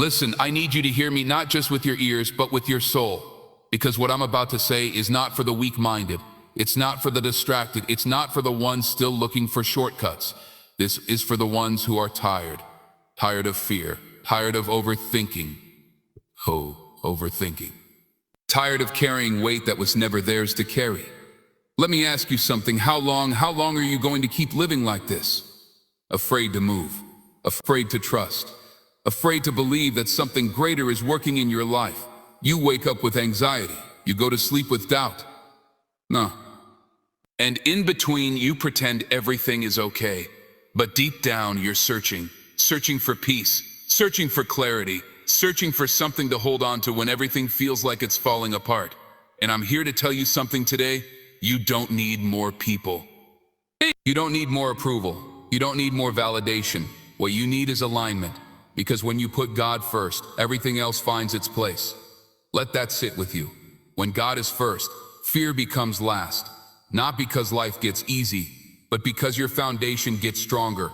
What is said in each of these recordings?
Listen, I need you to hear me not just with your ears, but with your soul. Because what I'm about to say is not for the weak-minded. It's not for the distracted. It's not for the ones still looking for shortcuts. This is for the ones who are tired. Tired of fear. Tired of overthinking. Overthinking. Tired of carrying weight that was never theirs to carry. Let me ask you something. How long are you going to keep living like this? Afraid to move. Afraid to trust. Afraid to believe that something greater is working in your life. You wake up with anxiety. You go to sleep with doubt. No. And in between, you pretend everything is okay. But deep down, you're searching for peace, searching for clarity, searching for something to hold on to when everything feels like it's falling apart. And I'm here to tell you something today. You don't need more people. You don't need more approval. You don't need more validation. What you need is alignment. Because when you put God first, everything else finds its place. Let that sit with you. When God is first, fear becomes last. Not because life gets easy, but because your foundation gets stronger.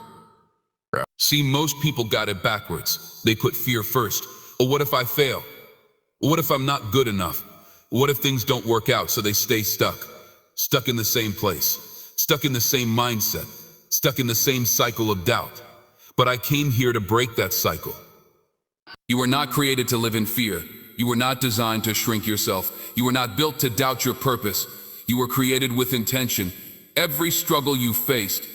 See, most people got it backwards. They put fear first. Well, what if I fail? What if I'm not good enough? What if things don't work out? So they stay stuck in the same place, stuck in the same mindset, stuck in the same cycle of doubt. But I came here to break that cycle. You were not created to live in fear. You were not designed to shrink yourself. You were not built to doubt your purpose. You were created with intention. Every struggle you faced,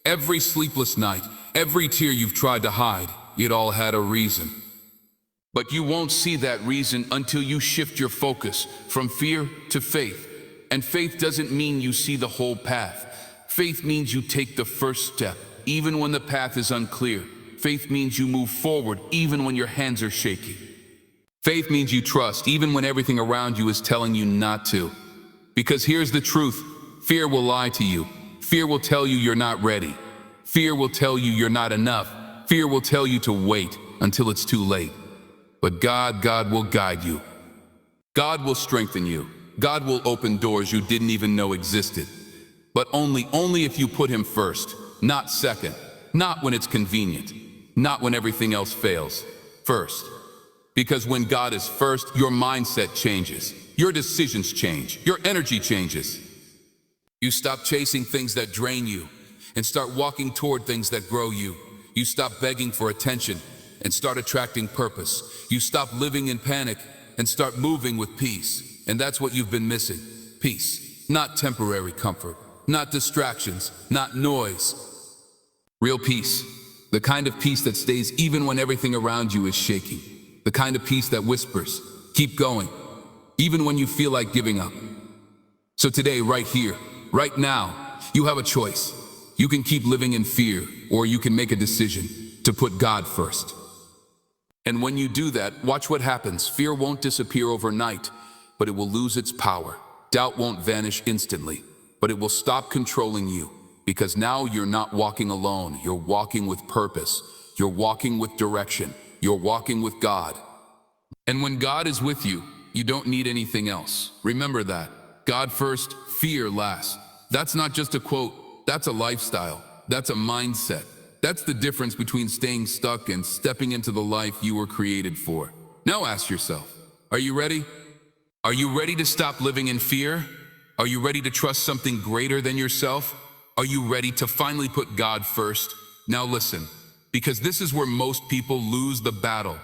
every sleepless night, every tear you've tried to hide, it all had a reason. But you won't see that reason until you shift your focus from fear to faith. And faith doesn't mean you see the whole path. Faith means you take the first step, even when the path is unclear. Faith means you move forward, even when your hands are shaky. Faith means you trust, even when everything around you is telling you not to. Because here's the truth. Fear will lie to you. Fear will tell you you're not ready. Fear will tell you you're not enough. Fear will tell you to wait until it's too late. But God will guide you. God will strengthen you. God will open doors you didn't even know existed. But only if you put Him first, not second, not when it's convenient, not when everything else fails. First. Because when God is first, your mindset changes, your decisions change, your energy changes. You stop chasing things that drain you and start walking toward things that grow you. You stop begging for attention and start attracting purpose. You stop living in panic and start moving with peace. And that's what you've been missing. Peace. Not temporary comfort. Not distractions. Not noise. Real peace. The kind of peace that stays even when everything around you is shaking. The kind of peace that whispers, keep going, even when you feel like giving up. So today, right here, right now, you have a choice. You can keep living in fear, or you can make a decision to put God first. And when you do that, watch what happens. Fear won't disappear overnight, but it will lose its power. Doubt won't vanish instantly, but it will stop controlling you. Because now you're not walking alone. You're walking with purpose. You're walking with direction. You're walking with God. And when God is with you, you don't need anything else. Remember that. God first, fear last. That's not just a quote. That's a lifestyle. That's a mindset. That's the difference between staying stuck and stepping into the life you were created for. Now ask yourself, are you ready? Are you ready to stop living in fear? Are you ready to trust something greater than yourself? Are you ready to finally put God first? Now listen, because this is where most people lose the battle.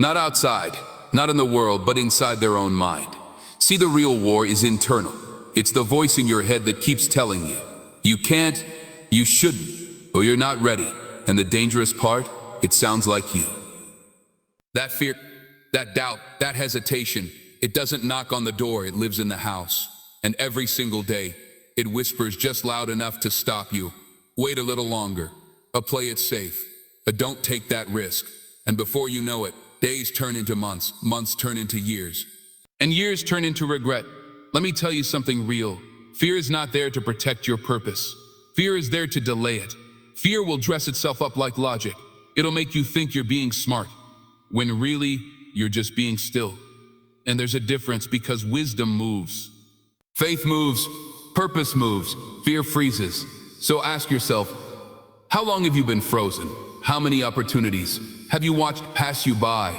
Not outside, not in the world, but inside their own mind. See, the real war is internal. It's the voice in your head that keeps telling you, you can't, you shouldn't, or you're not ready. And the dangerous part, it sounds like you. That fear, that doubt, that hesitation, it doesn't knock on the door, it lives in the house. And every single day, it whispers just loud enough to stop you. Wait a little longer. Play it safe. Don't take that risk. And before you know it, days turn into months, months turn into years, and years turn into regret. Let me tell you something real. Fear is not there to protect your purpose. Fear is there to delay it. Fear will dress itself up like logic. It'll make you think you're being smart, when really, you're just being still. And there's a difference, because wisdom moves. Faith moves, purpose moves, fear freezes. So ask yourself, how long have you been frozen? How many opportunities have you watched pass you by?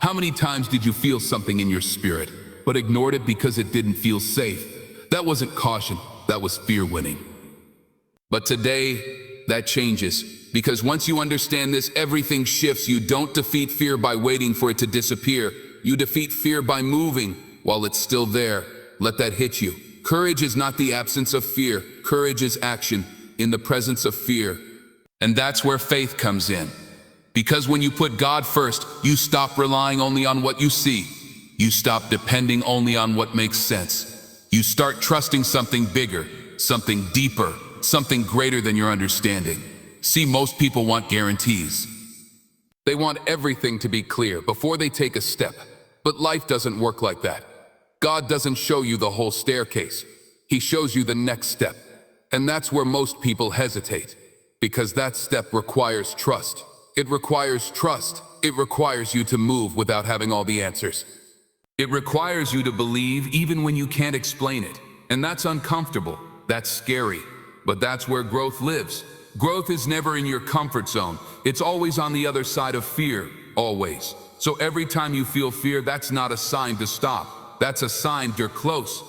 How many times did you feel something in your spirit, but ignored it because it didn't feel safe? That wasn't caution, that was fear winning. But today, that changes, because once you understand this, everything shifts. You don't defeat fear by waiting for it to disappear. You defeat fear by moving while it's still there. Let that hit you. Courage is not the absence of fear. Courage is action in the presence of fear. And that's where faith comes in. Because when you put God first, you stop relying only on what you see. You stop depending only on what makes sense. You start trusting something bigger, something deeper, something greater than your understanding. See, most people want guarantees. They want everything to be clear before they take a step. But life doesn't work like that. God doesn't show you the whole staircase. He shows you the next step. And that's where most people hesitate. Because that step requires trust. It requires trust. It requires you to move without having all the answers. It requires you to believe even when you can't explain it. And that's uncomfortable. That's scary. But that's where growth lives. Growth is never in your comfort zone. It's always on the other side of fear. Always. So every time you feel fear, that's not a sign to stop. That's a sign you're close.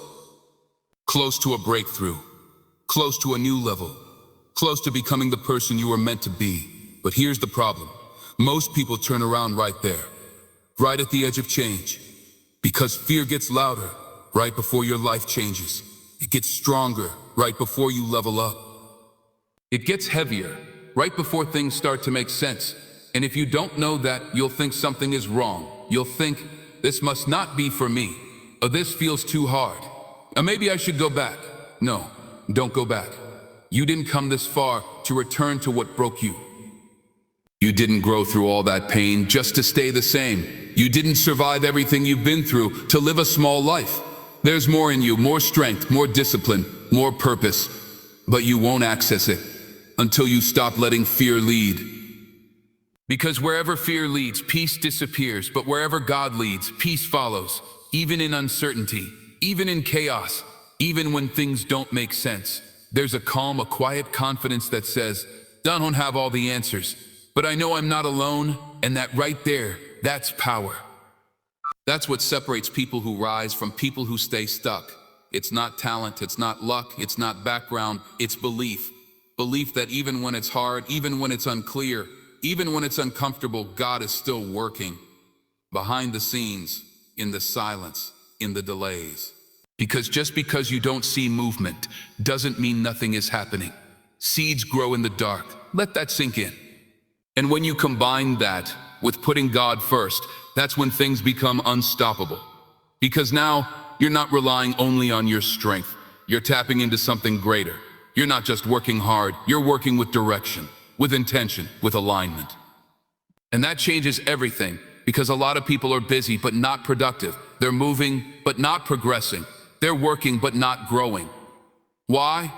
Close to a breakthrough. Close to a new level. Close to becoming the person you were meant to be. But here's the problem. Most people turn around right there. Right at the edge of change. Because fear gets louder right before your life changes. It gets stronger right before you level up. It gets heavier right before things start to make sense. And if you don't know that, you'll think something is wrong. You'll think, this must not be for me. Or this feels too hard. Or maybe I should go back. No, don't go back. You didn't come this far to return to what broke you. You didn't grow through all that pain just to stay the same. You didn't survive everything you've been through to live a small life. There's more in you, more strength, more discipline, more purpose. But you won't access it until you stop letting fear lead. Because wherever fear leads, peace disappears. But wherever God leads, peace follows. Even in uncertainty, even in chaos, even when things don't make sense. There's a calm, a quiet confidence that says, I don't have all the answers, but I know I'm not alone, and that right there, that's power. That's what separates people who rise from people who stay stuck. It's not talent, it's not luck, it's not background, it's belief. Belief that even when it's hard, even when it's unclear, even when it's uncomfortable, God is still working. Behind the scenes, in the silence, in the delays. Because just because you don't see movement doesn't mean nothing is happening. Seeds grow in the dark. Let that sink in. And when you combine that with putting God first, that's when things become unstoppable. Because now you're not relying only on your strength. You're tapping into something greater. You're not just working hard, you're working with direction, with intention, with alignment. And that changes everything, because a lot of people are busy but not productive. They're moving but not progressing. They're working but not growing. Why?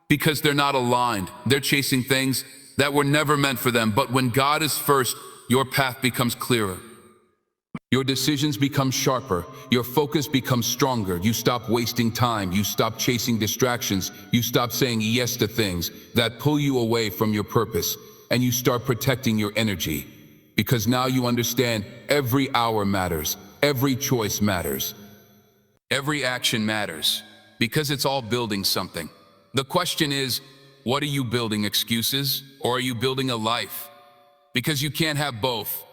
Because they're not aligned. They're chasing things that were never meant for them. But when God is first, your path becomes clearer. Your decisions become sharper. Your focus becomes stronger. You stop wasting time. You stop chasing distractions. You stop saying yes to things that pull you away from your purpose. And you start protecting your energy. Because now you understand every hour matters. Every choice matters. Every action matters. Because it's all building something. The question is, what are you building? Excuses? Or are you building a life? Because you can't have both.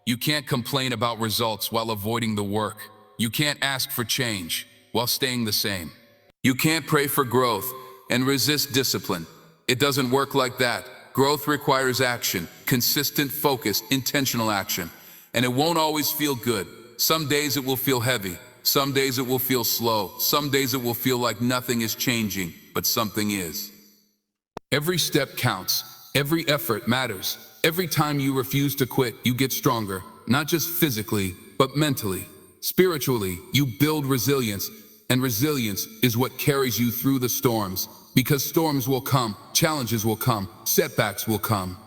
You can't complain about results while avoiding the work. You can't ask for change while staying the same. You can't pray for growth and resist discipline. It doesn't work like that. Growth requires action, consistent, focused, intentional action. And it won't always feel good. Some days it will feel heavy. Some days it will feel slow. Some days it will feel like nothing is changing, but something is. Every step counts. Every effort matters. Every time you refuse to quit, you get stronger, not just physically, but mentally. Spiritually, you build resilience, and resilience is what carries you through the storms. Because storms will come, challenges will come, setbacks will come.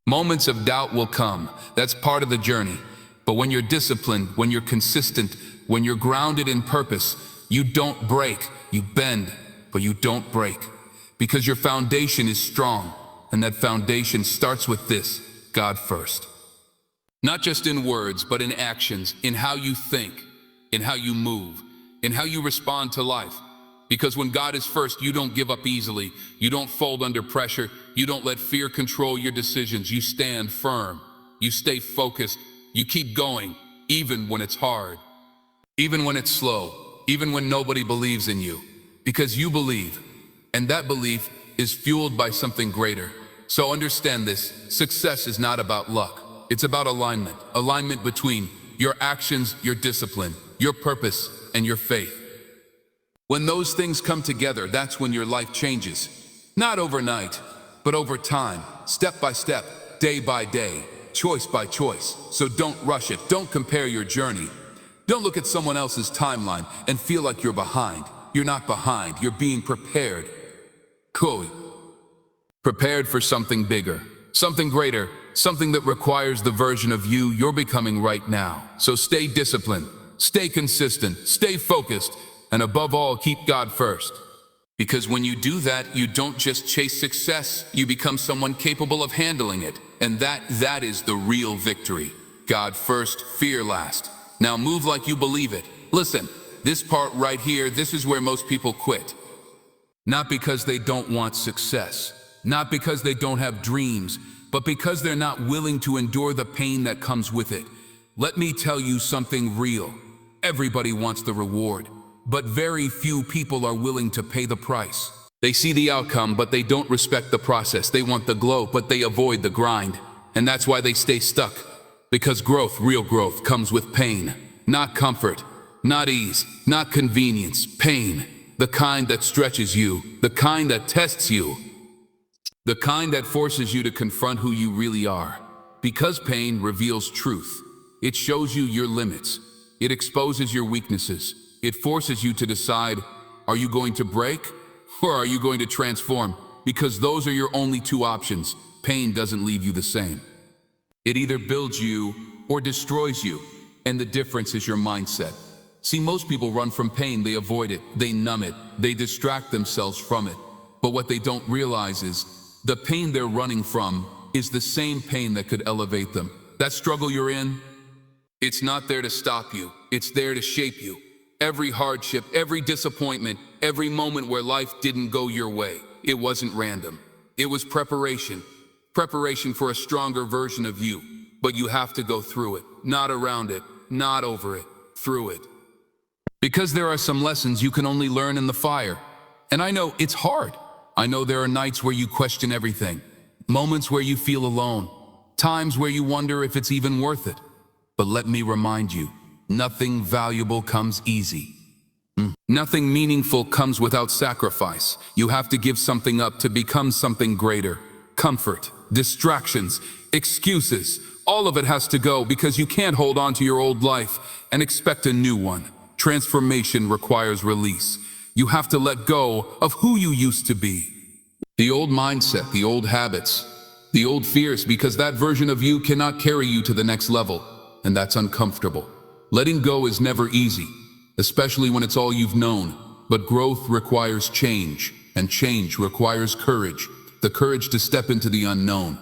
Moments of doubt will come. That's part of the journey. But when you're disciplined, when you're consistent, when you're grounded in purpose, you don't break. You bend, but you don't break. Because your foundation is strong. And that foundation starts with this: God first. Not just in words, but in actions, in how you think, in how you move, in how you respond to life. Because when God is first, you don't give up easily. You don't fold under pressure. You don't let fear control your decisions. You stand firm. You stay focused. You keep going, even when it's hard, even when it's slow, even when nobody believes in you. Because you believe, and that belief is fueled by something greater. So understand this, success is not about luck. It's about alignment. Alignment between your actions, your discipline, your purpose, and your faith. When those things come together, that's when your life changes. Not overnight, but over time, step by step, day by day, choice by choice. So don't rush it. Don't compare your journey. Don't look at someone else's timeline and feel like you're behind. You're not behind. You're being prepared. Cool. Prepared for something bigger, something greater, something that requires the version of you you're becoming right now. So stay disciplined, stay consistent, stay focused, and above all, keep God first. Because when you do that, you don't just chase success, you become someone capable of handling it. And that is the real victory. God first, fear last. Now move like you believe it. Listen, this part right here, this is where most people quit. Not because they don't want success, not because they don't have dreams, but because they're not willing to endure the pain that comes with it. Let me tell you something real. Everybody wants the reward, but very few people are willing to pay the price. They see the outcome, but they don't respect the process. They want the glow, but they avoid the grind. And that's why they stay stuck. Because growth, real growth, comes with pain. Not comfort, not ease, not convenience, pain. The kind that stretches you, the kind that tests you, the kind that forces you to confront who you really are. Because pain reveals truth. It shows you your limits. It exposes your weaknesses. It forces you to decide, are you going to break or are you going to transform? Because those are your only two options. Pain doesn't leave you the same. It either builds you or destroys you. And the difference is your mindset. See, most people run from pain. They avoid it. They numb it. They distract themselves from it. But what they don't realize is the pain they're running from is the same pain that could elevate them. That struggle you're in, it's not there to stop you. It's there to shape you. Every hardship, every disappointment, every moment where life didn't go your way, it wasn't random. It was preparation. Preparation for a stronger version of you. But you have to go through it, not around it, not over it, through it. Because there are some lessons you can only learn in the fire. And I know it's hard. I know there are nights where you question everything, moments where you feel alone, times where you wonder if it's even worth it. But let me remind you, nothing valuable comes easy. Nothing meaningful comes without sacrifice. You have to give something up to become something greater. Comfort, distractions, excuses, all of it has to go because you can't hold on to your old life and expect a new one. Transformation requires release. You have to let go of who you used to be. The old mindset, the old habits, the old fears, because that version of you cannot carry you to the next level, and that's uncomfortable. Letting go is never easy, especially when it's all you've known, but growth requires change, and change requires courage, the courage to step into the unknown,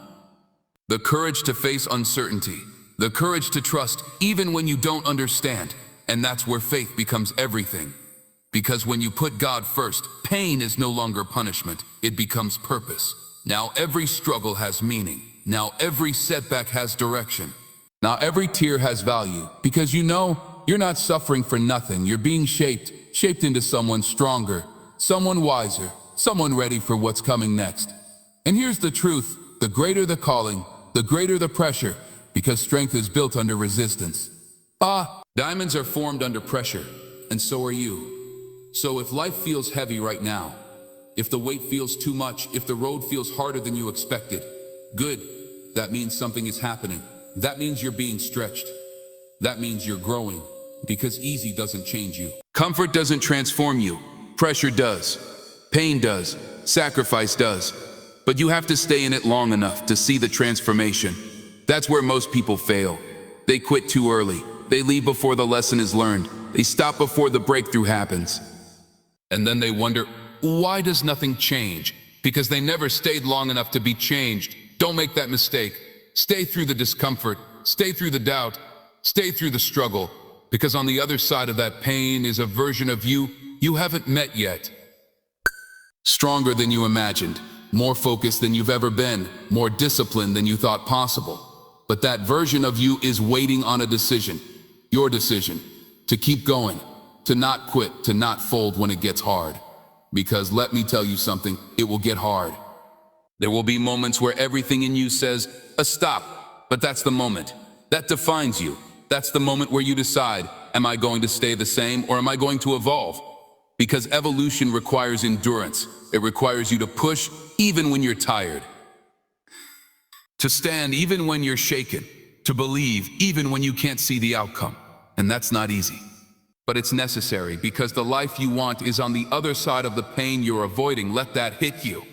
the courage to face uncertainty, the courage to trust even when you don't understand, and that's where faith becomes everything. Because when you put God first, pain is no longer punishment, it becomes purpose. Now every struggle has meaning. Now every setback has direction. Now every tear has value, because you know you're not suffering for nothing. You're being shaped into someone stronger, someone wiser, someone ready for what's coming next. And here's the truth, the greater the calling, the greater the pressure, because strength is built under resistance. Diamonds are formed under pressure, and so are you. So if life feels heavy right now, if the weight feels too much, if the road feels harder than you expected, good, that means something is happening. That means you're being stretched. That means you're growing, because easy doesn't change you. Comfort doesn't transform you. Pressure does. Pain does. Sacrifice does. But you have to stay in it long enough to see the transformation. That's where most people fail. They quit too early. They leave before the lesson is learned. They stop before the breakthrough happens. And then they wonder, why does nothing change? Because they never stayed long enough to be changed. Don't make that mistake. Stay through the discomfort. stay through the doubt, stay through the struggle, because on the other side of that pain is a version of you you haven't met yet. Stronger than you imagined, more focused than you've ever been, more disciplined than you thought possible. But that version of you is waiting on a decision, your decision, to keep going, to not quit, to not fold when it gets hard. Because let me tell you something, it will get hard. There will be moments where everything in you says, a stop, but that's the moment. That defines you. That's the moment where you decide, am I going to stay the same or am I going to evolve? Because evolution requires endurance. It requires you to push even when you're tired. To stand even when you're shaken. To believe even when you can't see the outcome. And that's not easy. But it's necessary because the life you want is on the other side of the pain you're avoiding. Let that hit you.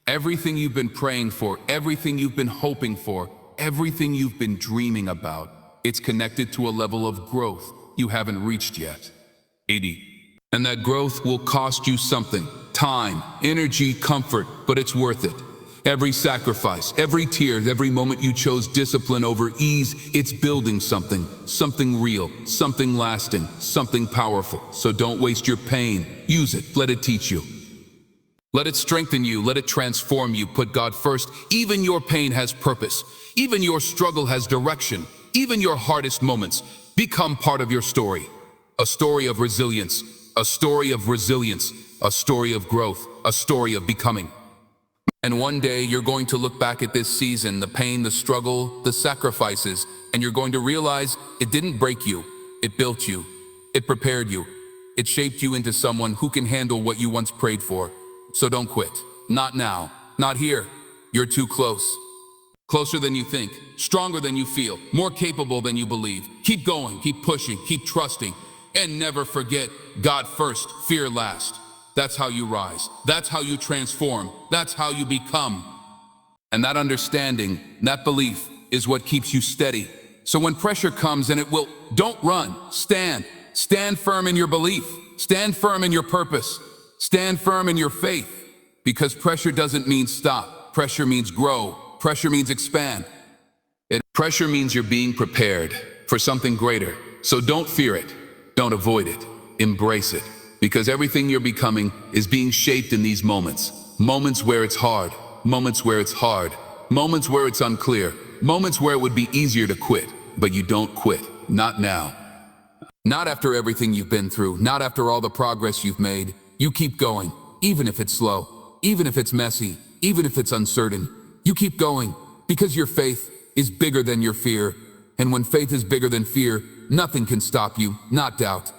Everything you've been praying for, everything you've been hoping for, everything you've been dreaming about, it's connected to a level of growth you haven't reached yet. 80. And that growth will cost you something. Time, energy, comfort, but it's worth it. Every sacrifice, every tear, every moment you chose discipline over ease, it's building something. Something real, something lasting, something powerful. So don't waste your pain. Use it. Let it teach you. Let it strengthen you. Let it transform you. Put God first. Even your pain has purpose. Even your struggle has direction. Even your hardest moments become part of your story. A story of resilience. A story of resilience. A story of growth. A story of becoming. And one day you're going to look back at this season, the pain, the struggle, the sacrifices, and you're going to realize it didn't break you. It built you. It prepared you. It shaped you into someone who can handle what you once prayed for. So don't quit. Not now. Not here. You're too close. Closer than you think. Stronger than you feel. More capable than you believe. Keep going. Keep pushing. Keep trusting. And never forget, God first, fear last. That's how you rise. That's how you transform. That's how you become. And that understanding, that belief, is what keeps you steady. So when pressure comes, and it will, don't run. Stand. Stand firm in your belief. Stand firm in your purpose. Stand firm in your faith. Because pressure doesn't mean stop. Pressure means grow. Pressure means expand. Pressure means you're being prepared for something greater. So don't fear it. Don't avoid it. Embrace it. Because everything you're becoming is being shaped in these moments. Moments where it's hard. Moments where it's hard. Moments where it's unclear. Moments where it would be easier to quit. But you don't quit. Not now. Not after everything you've been through. Not after all the progress you've made. You keep going. Even if it's slow. Even if it's messy. Even if it's uncertain. You keep going. Because your faith is bigger than your fear. And when faith is bigger than fear, nothing can stop you. Not doubt.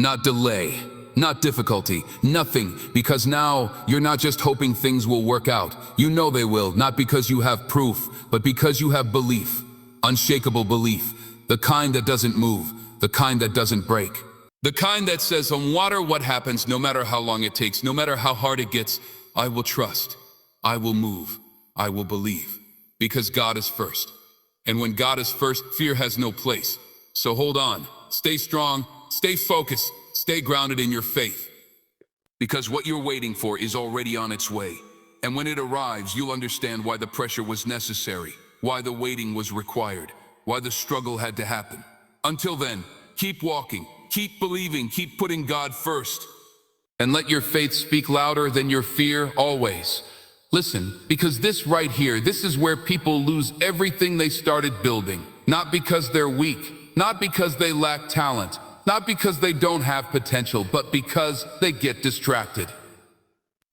Not delay, not difficulty, nothing, because now you're not just hoping things will work out. You know they will, not because you have proof, but because you have belief. Unshakable belief, the kind that doesn't move, the kind that doesn't break. The kind that says, no matter what happens, no matter how long it takes, no matter how hard it gets, I will trust, I will move, I will believe, because God is first. And when God is first, fear has no place. So hold on, stay strong, stay focused, stay grounded in your faith. Because what you're waiting for is already on its way. And when it arrives, you'll understand why the pressure was necessary, why the waiting was required, why the struggle had to happen. Until then, keep walking, keep believing, keep putting God first. And let your faith speak louder than your fear always. Listen, because this right here, this is where people lose everything they started building. Not because they're weak, not because they lack talent, not because they don't have potential, but because they get distracted.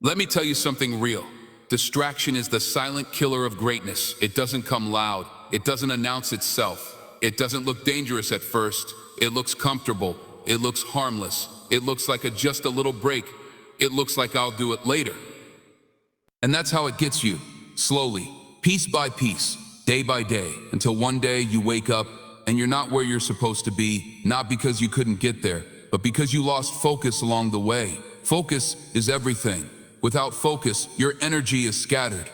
Let me tell you something real. Distraction is the silent killer of greatness. It doesn't come loud. It doesn't announce itself. It doesn't look dangerous at first. It looks comfortable. It looks harmless. It looks like just a little break. It looks like I'll do it later. And that's how it gets you, slowly, piece by piece, day by day, until one day you wake up and you're not where you're supposed to be, not because you couldn't get there, but because you lost focus along the way. Focus is everything. Without focus, your energy is scattered.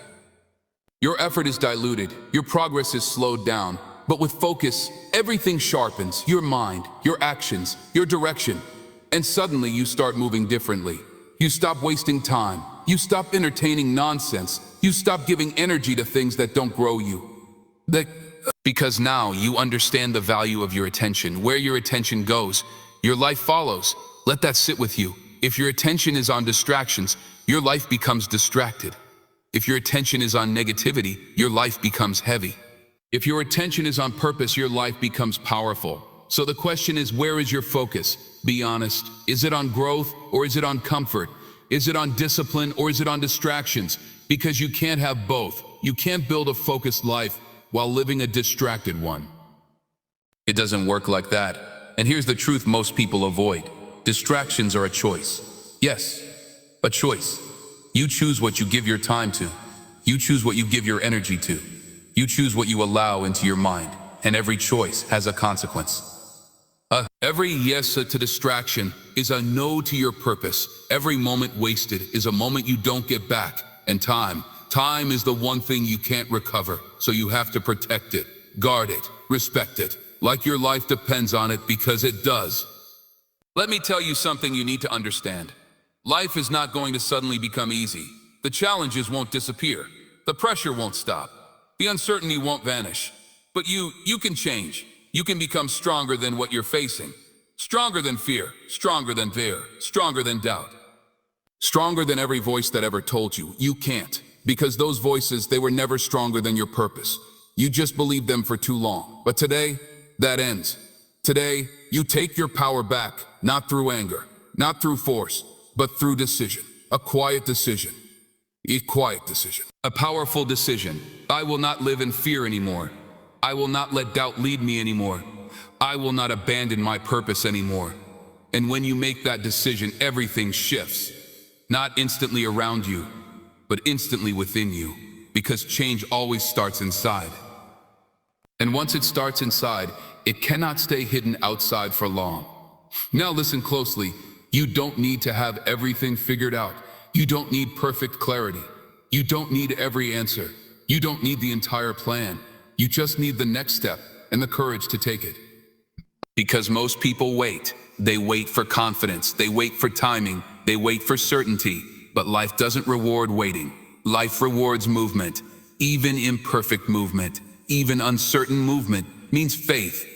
Your effort is diluted. Your progress is slowed down. But with focus, everything sharpens. Your mind, your actions, your direction. And suddenly you start moving differently. You stop wasting time. You stop entertaining nonsense. You stop giving energy to things that don't grow you. Because now you understand the value of your attention. Where your attention goes, your life follows. Let that sit with you. If your attention is on distractions, your life becomes distracted. If your attention is on negativity, your life becomes heavy. If your attention is on purpose, your life becomes powerful. So the question is, where is your focus? Be honest. Is it on growth or is it on comfort? Is it on discipline or is it on distractions? Because you can't have both. You can't build a focused life while living a distracted one. It doesn't work like that. And here's the truth most people avoid. Distractions are a choice. Yes, a choice. You choose what you give your time to. You choose what you give your energy to. You choose what you allow into your mind. And every choice has a consequence. Every yes to distraction is a no to your purpose. Every moment wasted is a moment you don't get back. And time is the one thing you can't recover. So you have to protect it, guard it, respect it, like your life depends on it, because it does. Let me tell you something you need to understand. Life is not going to suddenly become easy. The challenges won't disappear. The pressure won't stop. The uncertainty won't vanish. But you can change. You can become stronger than what you're facing. Stronger than fear, stronger than fear, stronger than doubt. Stronger than every voice that ever told you you can't. Because those voices, they were never stronger than your purpose. You just believed them for too long. But today, that ends. Today, you take your power back, not through anger, not through force, but through decision. A quiet decision. A quiet decision. A powerful decision. I will not live in fear anymore. I will not let doubt lead me anymore. I will not abandon my purpose anymore. And when you make that decision, everything shifts. Not instantly around you, but instantly within you. Because change always starts inside. And once it starts inside, it cannot stay hidden outside for long. Now listen closely. You don't need to have everything figured out. You don't need perfect clarity. You don't need every answer. You don't need the entire plan. You just need the next step and the courage to take it. Because most people wait. They wait for confidence. They wait for timing. They wait for certainty. But life doesn't reward waiting. Life rewards movement. Even imperfect movement, even uncertain movement means faith.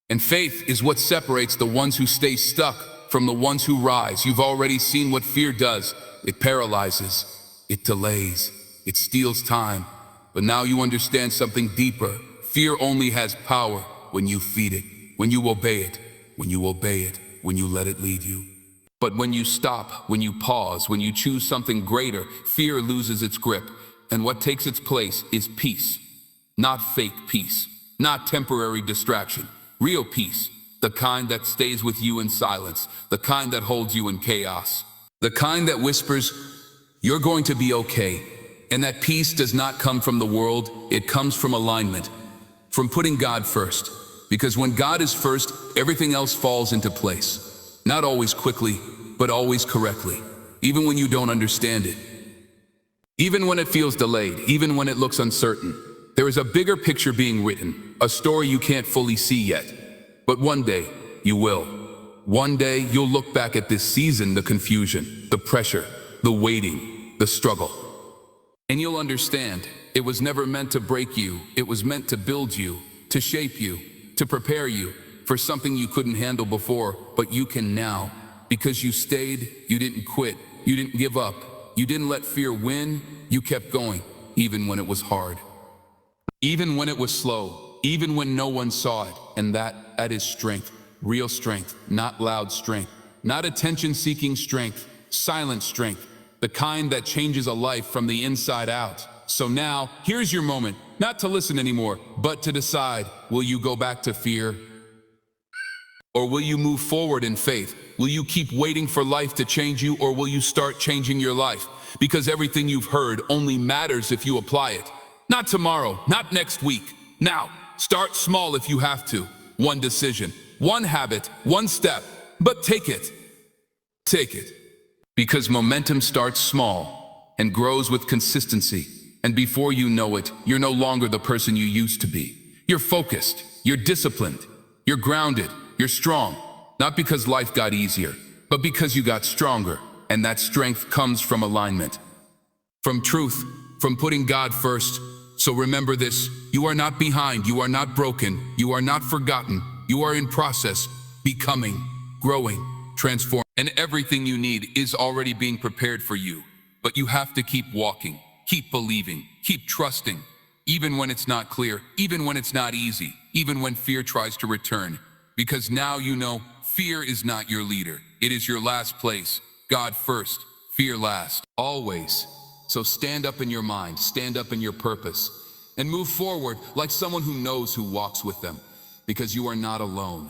And faith is what separates the ones who stay stuck from the ones who rise. You've already seen what fear does. It paralyzes. It delays. It steals time. But now you understand something deeper. Fear only has power when you feed it, when you obey it, when you obey it, when you let it lead you. But when you stop, when you pause, when you choose something greater, fear loses its grip. And what takes its place is peace. Not fake peace, not temporary distraction. Real peace, the kind that stays with you in silence, the kind that holds you in chaos, the kind that whispers, you're going to be okay. And that peace does not come from the world, it comes from alignment, from putting God first. Because when God is first, everything else falls into place. Not always quickly, but always correctly. Even when you don't understand it. Even when it feels delayed, even when it looks uncertain. There is a bigger picture being written, a story you can't fully see yet. But one day, you will. One day, you'll look back at this season, the confusion, the pressure, the waiting, the struggle. And you'll understand, it was never meant to break you. It was meant to build you, to shape you, to prepare you for something you couldn't handle before, but you can now. Because you stayed, you didn't quit, you didn't give up, you didn't let fear win, you kept going, even when it was hard. Even when it was slow, even when no one saw it. And that is strength, real strength, not loud strength, not attention-seeking strength, silent strength, the kind that changes a life from the inside out. So now, here's your moment, not to listen anymore, but to decide, will you go back to fear? Or will you move forward in faith? Will you keep waiting for life to change you, or will you start changing your life? Because everything you've heard only matters if you apply it. Not tomorrow, not next week. Now, start small if you have to. One decision, one habit, one step, but take it. Take it. Because momentum starts small and grows with consistency. And before you know it, you're no longer the person you used to be. You're focused, you're disciplined, you're grounded, you're strong. Not because life got easier, but because you got stronger. And that strength comes from alignment. From truth, from putting God first. So remember this, you are not behind, you are not broken, you are not forgotten, you are in process, becoming, growing, transforming. And everything you need is already being prepared for you. But you have to keep walking, keep believing, keep trusting, even when it's not clear, even when it's not easy, even when fear tries to return. Because now you know, fear is not your leader. It is your last place. God first, fear last, always. So stand up in your mind, stand up in your purpose, and move forward like someone who knows who walks with them. Because you are not alone,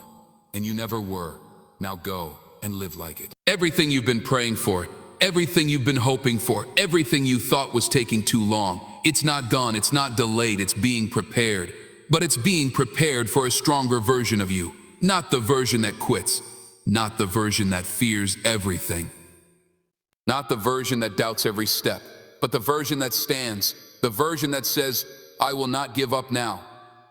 and you never were. Now go and live like it. Everything you've been praying for, everything you've been hoping for, everything you thought was taking too long, it's not gone, it's not delayed, it's being prepared. But it's being prepared for a stronger version of you. Not the version that quits, not the version that fears everything. Not the version that doubts every step, but the version that stands, the version that says, I will not give up now.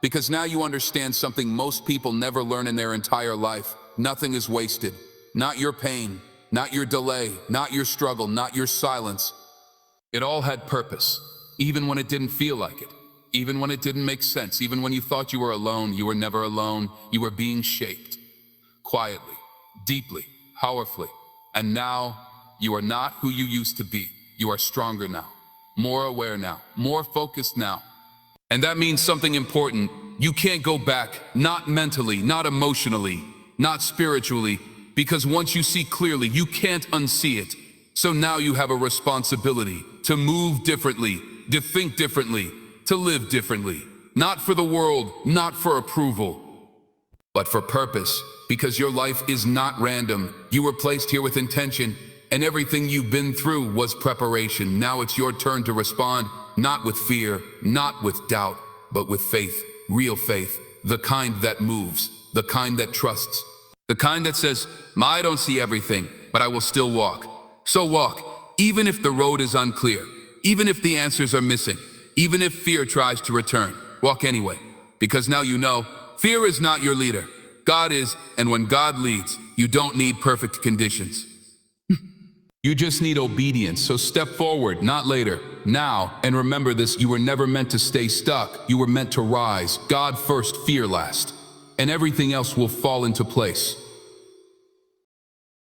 Because now you understand something most people never learn in their entire life. Nothing is wasted. Not your pain, not your delay, not your struggle, not your silence. It all had purpose, even when it didn't feel like it, even when it didn't make sense, even when you thought you were alone, you were never alone. You were being shaped, quietly, deeply, powerfully. And now, you are not who you used to be. You are stronger now, more aware now, more focused now. And that means something important. You can't go back, not mentally, not emotionally, not spiritually, because once you see clearly, you can't unsee it. So now you have a responsibility to move differently, to think differently, to live differently. Not for the world, not for approval, but for purpose. Because your life is not random. You were placed here with intention, and everything you've been through was preparation. Now it's your turn to respond, not with fear, not with doubt, but with faith, real faith, the kind that moves, the kind that trusts, the kind that says, I don't see everything, but I will still walk. So walk, even if the road is unclear, even if the answers are missing, even if fear tries to return. Walk anyway, because now you know, fear is not your leader. God is, and when God leads, you don't need perfect conditions. You just need obedience, so step forward, not later, now. And remember this, you were never meant to stay stuck. You were meant to rise. God first, fear last. And everything else will fall into place.